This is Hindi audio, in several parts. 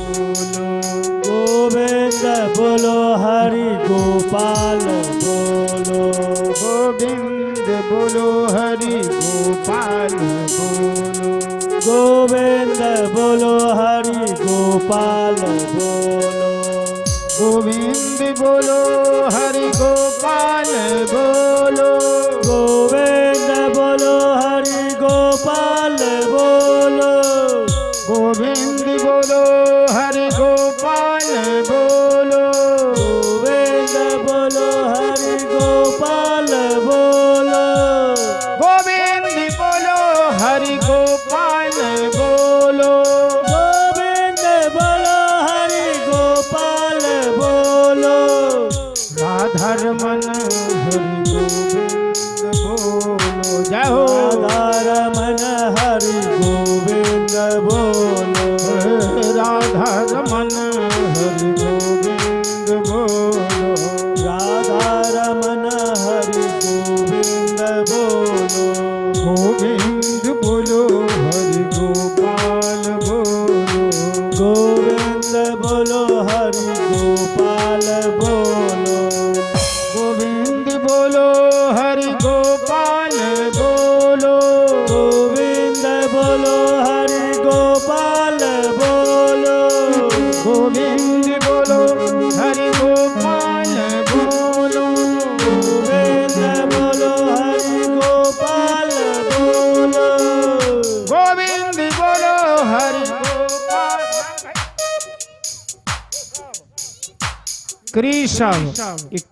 बोलो। गोविंद बोलो हरि गोपाल बोलो। गोविंद बोलो हरि गोपाल बोलो। गोविंद बोलो हरि गोपाल बोलो। गोविंद बोलो हरि गोपाल बोलो। गोविंद बोलो हरि गोपाल बोलो। गोविंद बोलो हरि गोपाल बोलो। गोविंद बोलो हरि गोपाल बोलो। गोविंद बोलो हरि गोपाल बोलो। गोविंद बोलो हरि गोपाल बोलो। राधा रमन हरि गोविंद बोलो। जय हो। राधा रमन हरि गोविंद बोलो। राधा रमन हरि गोविंद बोलो। राधा रमन हरि गोविंद बोलो। गोविंद बोलो हरि गोपाल बोलो। गोविंद बोलो हरि गोपाल बोलो। गोविंद बोलो हरि गोपाल बोलो। गोविंद बोलो हरि गोपाल बोलो। गोविंद बोलो हरि गोपाल बोलो। गोविंद बोलो हरि गोपाल बोलो। गोविंद बोलो हरि गोपाल।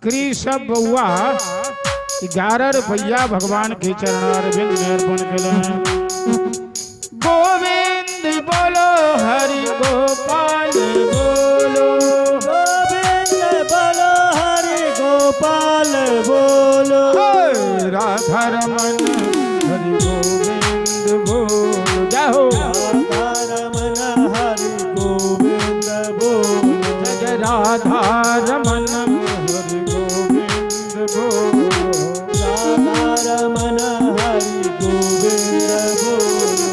कृषभ बउआ 11 रुपया भगवान के चरणारविंद में अर्पण केलन। गोविंद बोलो हरि गोपाल बोलो। गोविंद बोलो हरि गोपाल बोलो। राधा रमन हरि गोविंद बोलो। जय हो। राधा रमन हरि गोविंद बोलो। जय राधा रमन हरि गोविंद बोलो। राधा रमन हरि गोविंद बोलो।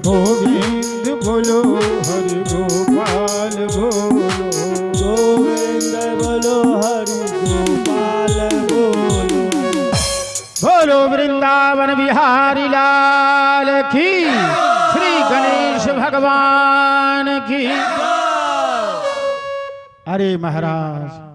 गोविंद बोलो हरि गोपाल बोलो। गोविंद बोलो हरि गोपाल बोलो। बोलो वृंदावन बिहारी लाल की। श्री गणेश भगवान की। अरे महाराज